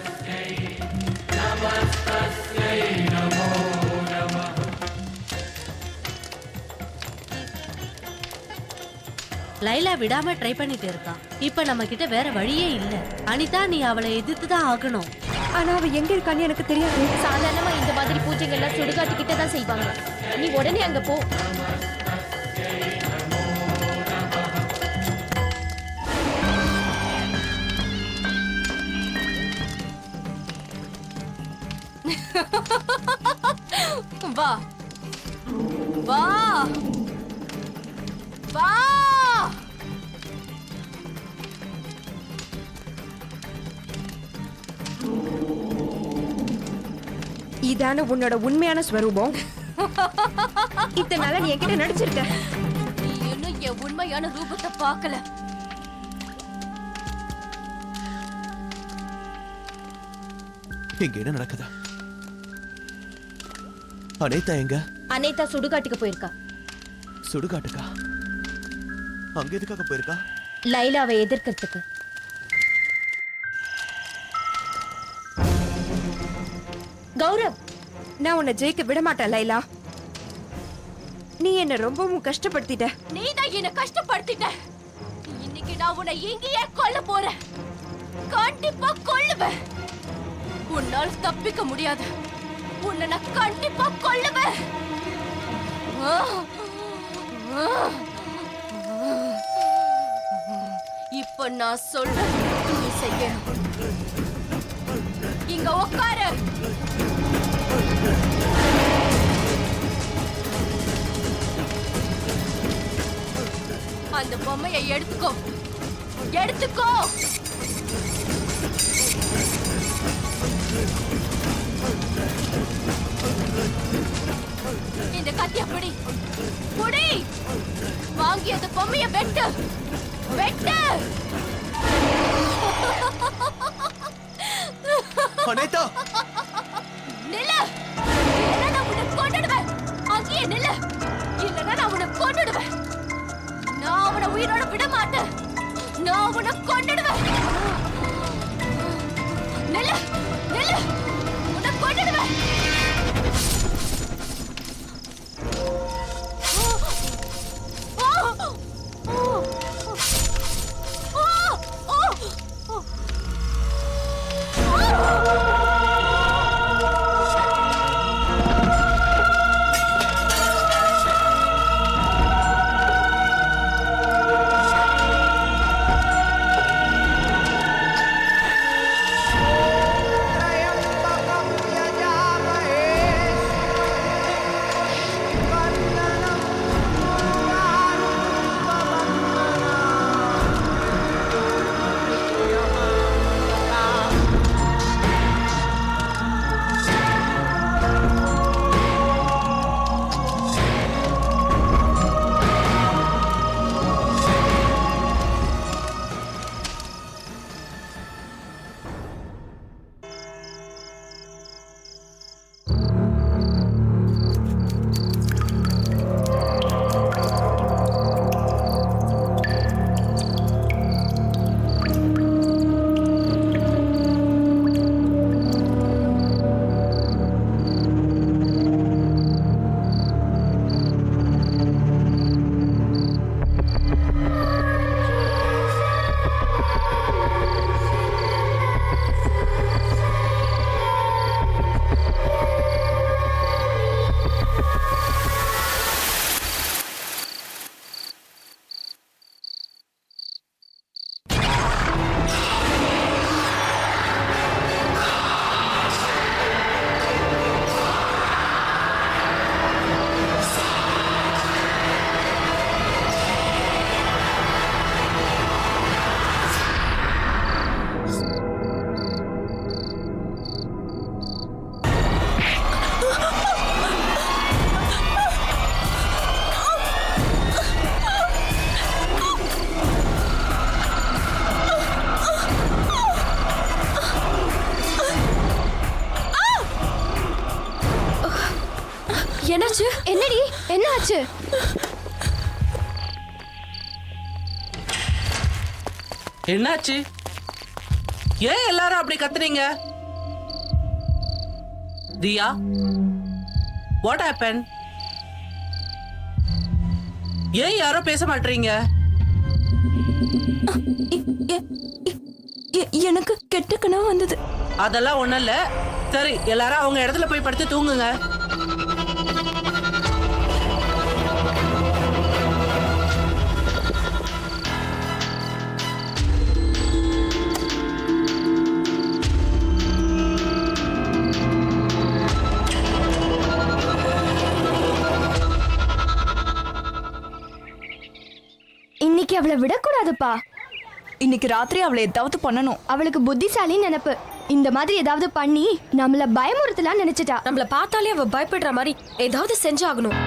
லைலா விடாம ட்ரை பண்ணிட்டு இருக்கா. இப்ப நம்ம கிட்ட வேற வழியே இல்ல. அனிதா, நீ அவளை எதிர்த்து தான் ஆகணும். ஆனா அவ எங்க இருக்கான்னு எனக்கு தெரியாது. சாதாரணமா இந்த மாதிரி பூஜைகள்லாம் சுடுகாட்டு கிட்ட தான் செய்வாங்க. நீ உடனே அங்க போ. வா வா வா. இதான உன்னோட உண்மையான ஸ்வரூபம். இத்தனை நாளா நீ என்கிட்ட நடிச்சிருக்க. நீ இன்னும் என் உண்மையான ரூபத்தை பார்க்கல. இங்க என்ன நடக்குதா? அனிதா எங்க? அனிதா சுடுகாட்டுக்கு போயிருக்கா. சுடுகாட்டுக்கா? அங்க எதுக்காக போயிருக்கா? லைலாவை எதிர்க்கிறதுக்கு. கௌரவ், நான் உன்னை ஜெயிக்க விட மாட்டேன் லைலா. நீ என்ன ரொம்பவும் கஷ்டப்படுத்திட்ட. நீ தான் என்ன கஷ்டப்படுத்திட்ட. இன்னைக்கு நான் உன்னை எங்கேயே கொல்ல போறேன். கண்டிப்பா கொல்லுவேன். உன்னால் தப்பிக்க முடியாது. உன்னை நான் கண்டிப்பா கொல்லுவேன். இப்ப நான் சொல்றேன், நீ செய்யணும். இங்க உட்காரு. அந்த பொம்மையை எடுத்துக்கோ. எடுத்துக்கோ. இந்த கத்திய பிடி. புடி. வாங்கி அந்த பொம்மையை வெட்டு. வெட்டு. அனிதா, நில்லு. இல்லைன்னா நான் உன்னை கொன்னுடுவேன். அங்கேயே நில்லு. இல்லைன்னா நான் உன்னை கொன்னுடுவேன். நான் அவனை உயிரோட விட மாட்டேன். நான் உன்னை கொன்னுடுவேன். நில்லு. நில்லு. உன்னை கொன்னுடுவேன். என்னாச்சு? ஏன் எல்லாரும் அப்படி கத்துறீங்க? தியா, வாட் ஹேப்பன்? ஏன் யாரும் பேச மாட்டீங்க? எனக்கு கெட்ட கனவு வந்தது. அதெல்லாம் ஒண்ணும் இல்ல. சரி, எல்லாரும் அவங்க இடத்துல போய் படுத்து தூங்குங்க. இன்னைக்கு அவளை விடக்கூடாதுப்பா. இன்னைக்கு ராத்திரி அவளை ஏதாவது பண்ணணும். அவளுக்கு புத்திசாலி நினைப்பு. இந்த மாதிரி ஏதாவது பண்ணி நம்மள பயமுறுத்தலாம் நினைச்சிட்டா. நம்மள பார்த்தாலே அவ பயப்படுற மாதிரி ஏதாவது செஞ்சாகணும்.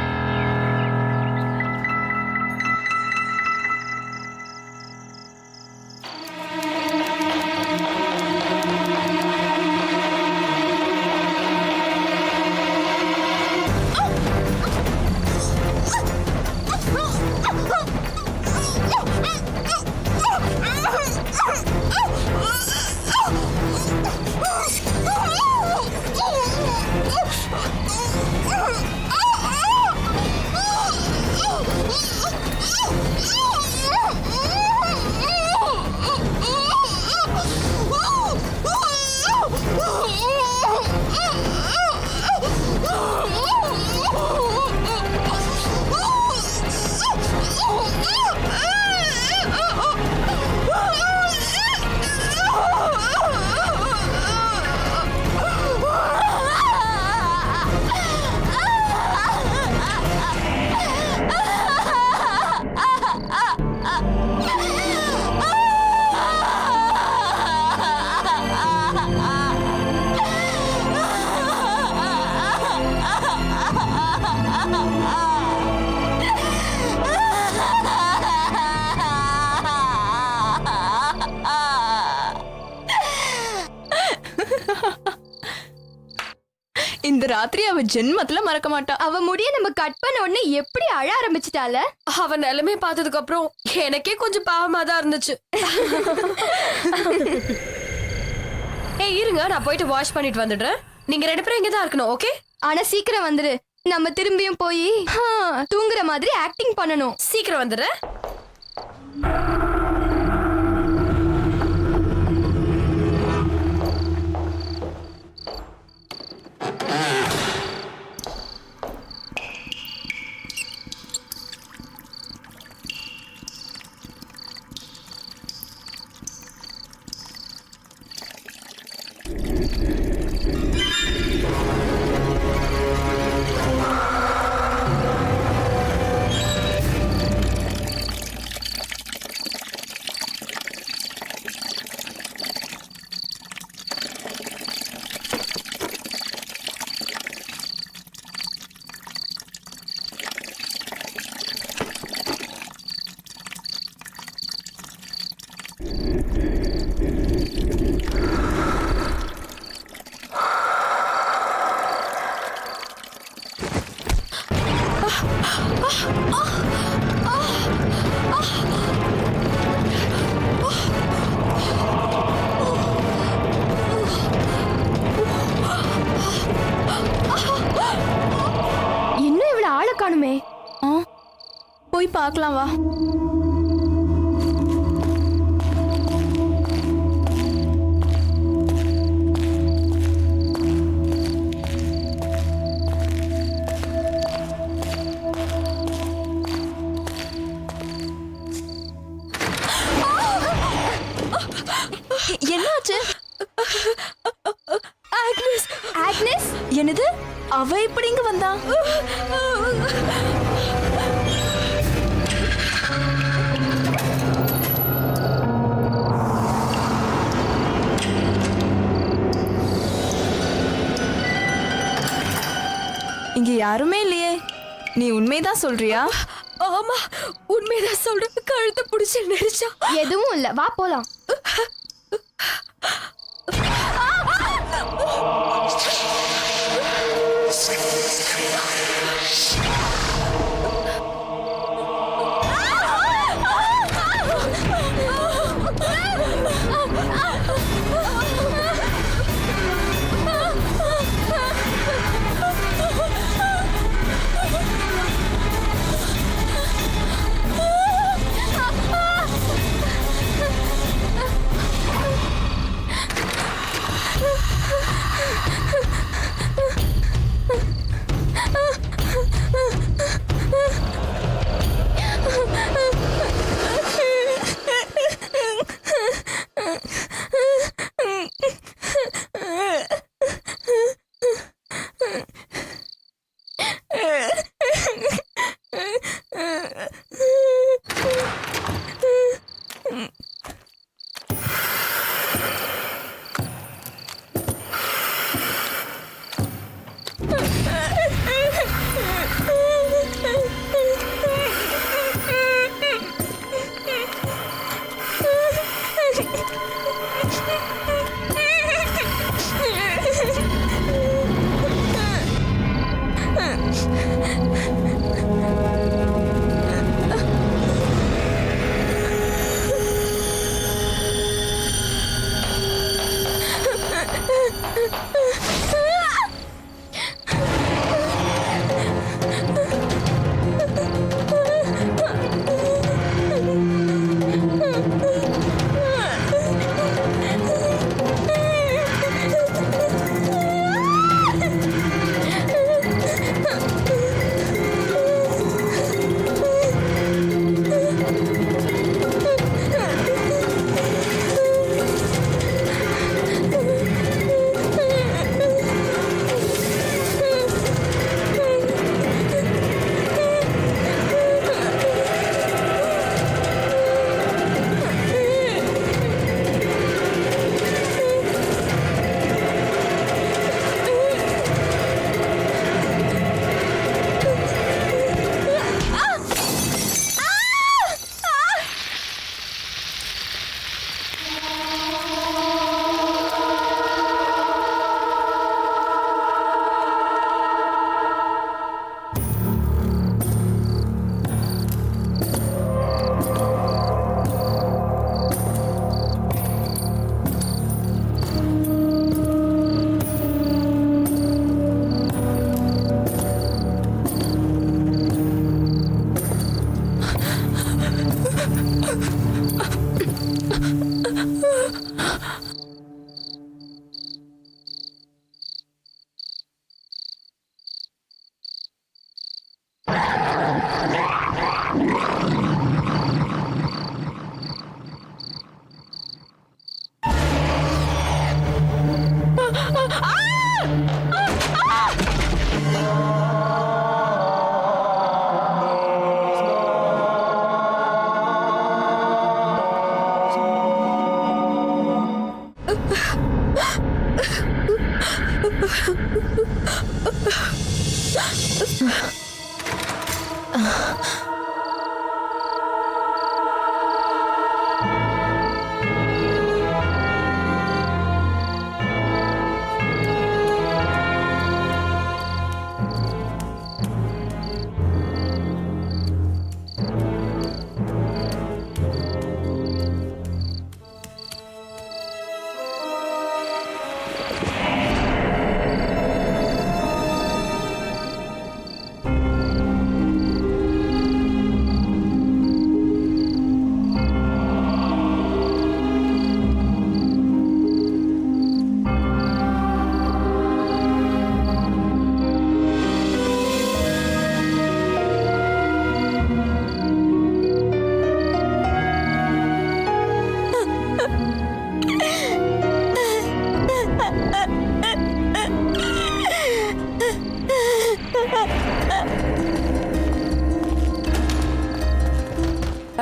இந்த ராத்திரி அவ ஜென்மத்துல மறக்க மாட்டா. அவ முடிய நம்ம கட் பண்ண உடனே எப்படி அழ ஆரம்பிச்சிட்டால. அவ நிலைமை பார்த்ததுக்கு அப்புறம் எனக்கே கொஞ்சம் பாவமா தான் இருந்துச்சு. ஏய் இருங்க, நான் போயிட்டு வாஷ் பண்ணிட்டு வந்துடுறேன். நீங்க 2 பேரும் இங்க தான் இருக்கணும், ஓகே? ஆனா சீக்கிரம் வந்துரு. நம்ம திரும்பியும் போய் தூங்குற மாதிரி ஆக்டிங் பண்ணணும். சீக்கிரம் வந்துடுறேன். இன்னும் இவ்வளவு ஆள காணுமே. போய் பார்க்கலாம் வா. என்னாச்சு? ஆக்னஸ். ஆக்னஸ்? என்னது? அவ எப்படி இங்க வந்தா? இங்க யாருமே இல்லையே. நீ உண்மைதான் சொல்றியா? ஆமா, உண்மைதான் சொல்றேன். கழுத்தை பிடிச்சு நெரிச்சா. எதுவும் இல்ல, வா போலாம்.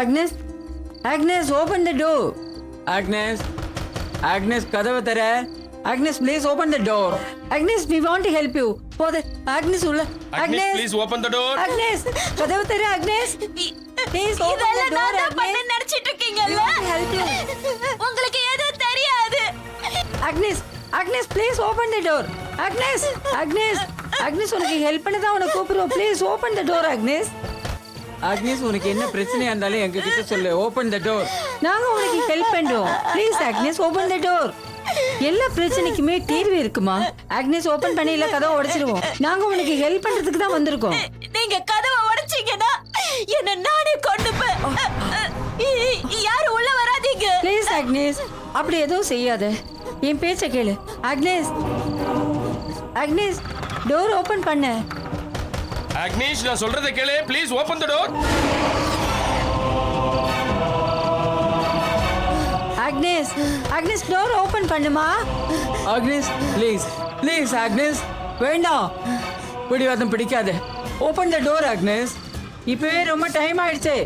Agnes, Agnes, open the door. Agnes, Agnes, கதவை தர. Agnes, please open the door. Agnes, we want to help you. Agnes, உள்ள. Agnes, please open the door. Agnes, கதவை தர. Agnes, please open the door. Agnes, நினைச்சிட்டு இருக்கீங்கல்ல? help you. உங்களுக்கு எதுவும் தெரியாது. Agnes, Agnes, please open the door. Agnes, Agnes, Agnes, உனக்கு help பண்ண தான் உன்னை கூப்பிடுறோம். Please open the door, Agnes. Agnes, உனக்கு என்ன பிரச்சனையா இருந்தாலும் எங்க கிட்ட சொல்லு. Open the door. நாங்க உனக்கு ஹெல்ப் பண்றோம். Please, Agnes, open the door. எல்லா பிரச்சனைக்குமே தீர்வு இருக்குமா? Agnes, ஓபன் பண்ணி இல்ல கதவை உடைச்சிடுவோம். நாங்க உனக்கு ஹெல்ப் பண்றதுக்கு தான் வந்திருக்கோம். நீங்க கதவை உடைச்சீங்கன்னா என்ன நானே கொண்டு போய் யாரும் உள்ள வராதீங்க. Please, Agnes, அப்படி எதுவும் செய்யாத. என் பேச்ச கேளு. Agnes, Agnes, டோர் ஓபன் பண்ணு. Agnes, நான் சொல்றதை கேளு. Please open the door. Agnes, Agnes, door open பண்ணுமா. Agnes, please, please, Agnes, வேண்டாம். பிடிவாதம் பிடிக்காத. Open the door, Agnes. இப்பவே ரொம்ப டைம் ஆயிடுச்சு.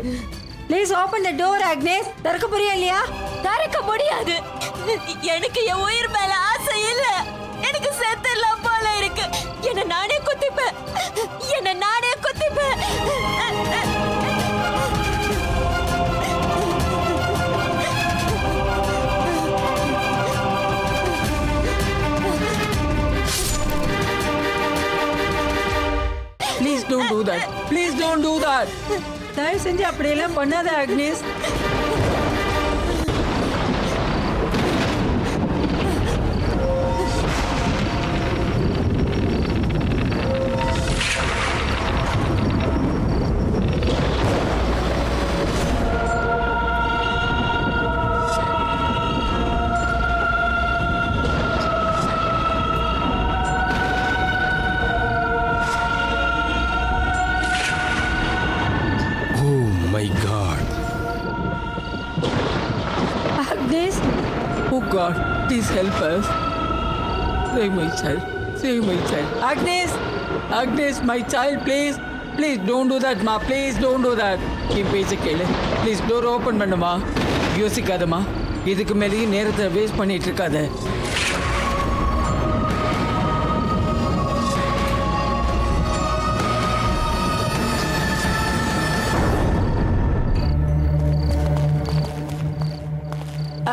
Please open the door, Agnes. திறக்க போறியா இல்லையா? திறக்க முடியாது. எனக்கு என் உயிர் மேல ஆசை இல்ல. எனக்கு செத்துலாம் போல இருக்கு. என்ன நானே குத்திப்பேன். என்ன நானே குத்திப்பேன். Please don't do that. Please don't do that. தயவு செஞ்சு அப்படியெல்லாம் பண்ணாத, Agnes. Agnes, oh God, please help us. Save my child. Save my child. Agnes, Agnes, my child, please. Please don't do that, ma. Please don't do that. என் பேச்ச கேளு. Please door open பண்ணுமா. யோசிக்காதமா. இதுக்கு மேலேயும் நேரத்தை வேஸ்ட் பண்ணிட்டு இருக்காத.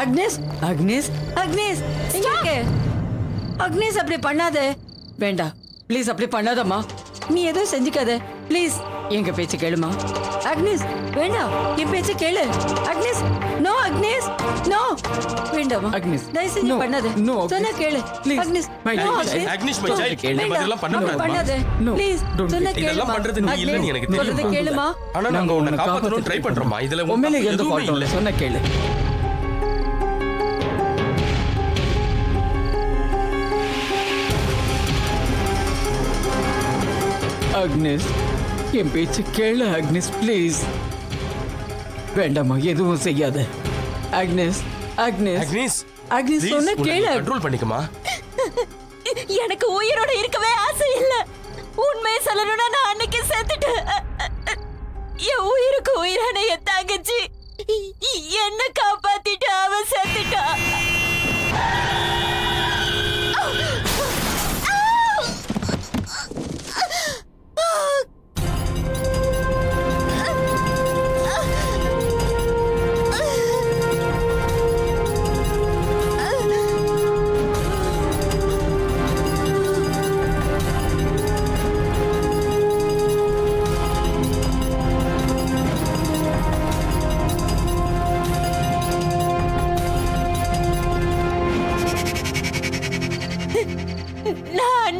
அக்னேஸ், அக்னேஸ், அக்னேஸ், எங்க இருக்க? அக்னேஸ், அப்படி பண்ணாத. வேண்டாம், ப்ளீஸ் அப்படி பண்ணாதம்மா. நீ எதுவும் செஞ்சுக்காத, ப்ளீஸ். எங்க பேச்சு கேளுமா. அக்னேஸ், வேண்டாம், என் பேச்சு கேளு. அக்னேஸ், நோ, அக்னேஸ், நோ. வேண்டாமா அக்னேஸ், தயவு செஞ்சு பண்ணாத. நோ, சொன்னா கேளு. அக்னேஸ், நோ, அக்னேஸ், மை சைல்ட், கேளு. இதெல்லாம் பண்ண பண்ணாத. ப்ளீஸ், சொன்னா கேளு. இதெல்லாம் பண்றது நீ இல்லன்னு எனக்கு தெரியும். சொல்றது கேளுமா. ஆனா நாங்க உன்னை காப்பாத்தணும் ட்ரை பண்றோம்மா. இதுல உண்மையிலே எந்த ஃபால்ட்டும் இல்ல. சொன்னா கேளு. அக்னேஸ், என் பேச்சு கேளு. அக்னேஸ், ப்ளீஸ். வேண்டாமா, எதுவும் செய்யாத. அக்னேஸ், அக்னேஸ், அக்னேஸ், அக்னேஸ், சொன்ன கேளு. கண்ட்ரோல் பண்ணிக்கமா. எனக்கு உயிரோட இருக்கவே ஆசை இல்ல. உண்மையை சொல்லணும்னா நான் அன்னைக்கு செத்துட்டேன். என் உயிருக்கு உயிரான என் தங்கச்சி என்ன காப்பாத்திட்டு அவ செத்துட்டா.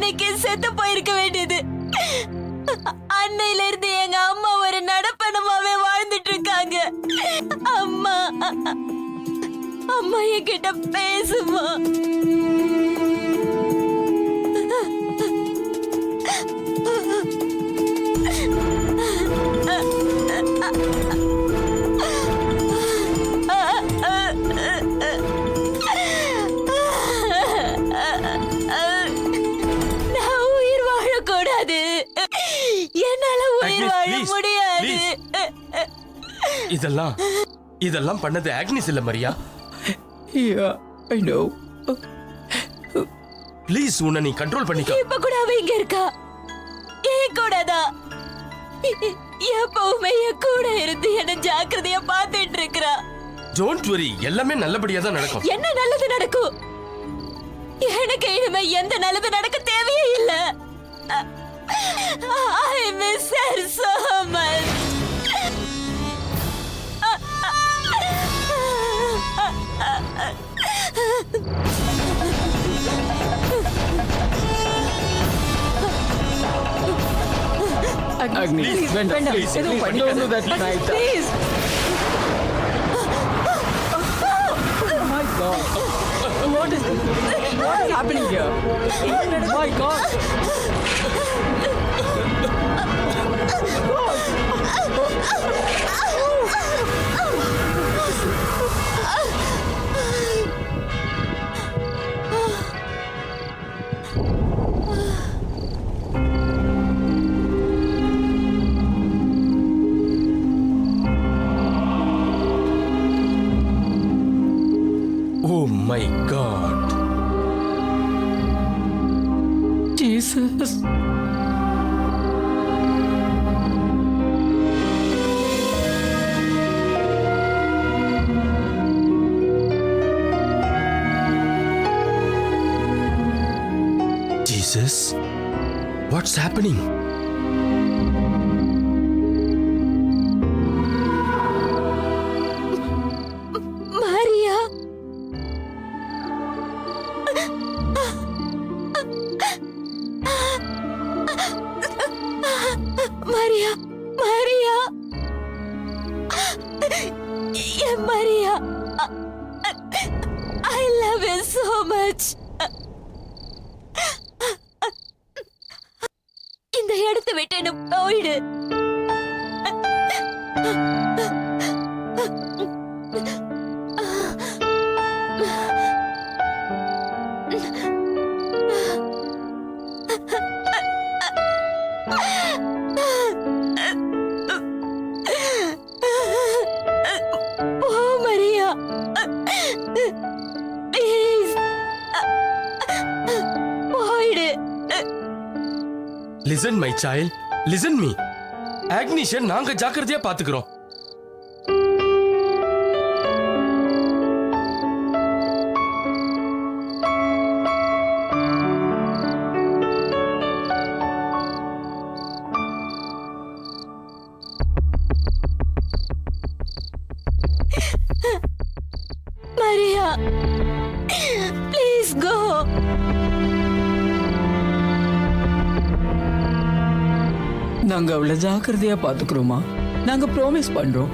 அன்னைக்கு செத்து போயிருக்க வேண்டியது. அன்னையில இருந்து எங்க அம்மா ஒரு நடப்பணமாவே வாழ்ந்துட்டு இருக்காங்க. அம்மா அம்மா என்கிட்ட பேசுமா? நான் உயிர் வாழக்கூடாது. என்னால உயிர் வாழ முடியாது. இதெல்லாம் பண்ணது ஆக்னிஸ் இல்ல மரியா. I know. ப்ளீஸ் உன்னை நீ கண்ட்ரோல் பண்ணிக்க. இப்ப கூட அவ இங்க இருக்கா, என் கூடதான். எப்பவுமே என் கூட இருந்து என்ன ஜாக்கிரதையா பாத்துட்டு இருக்கா. டோன்ட் வரி, எல்லாமே நல்லபடியா தான் நடக்கும். என்ன நல்லது நடக்கும்? எனக்கு இனிமே எந்த நல்லது நடக்க தேவையே இல்ல. I miss her so much. Agnes, வேண்டாம். எதுவும் பண்ணிடாத. Please. Oh my God. What is happening here? Oh my God. Oh my God. Jesus. Jesus, what's happening? Maria. Maria, Maria. Yeah, Maria. I love you so much. இந்த இடத்தை விட்டு என்ன போயிடு. போ Maria, please போயிடு. Listen my child, listen me. Agnisha நாங்க ஜாக்கிரதையா பாத்துக்கிறோம். Maria, please go. நாங்க அவளை ஜாக்கிரதையா பாத்துக்கிறோமா? நாங்க ப்ராமிஸ் பண்றோம்.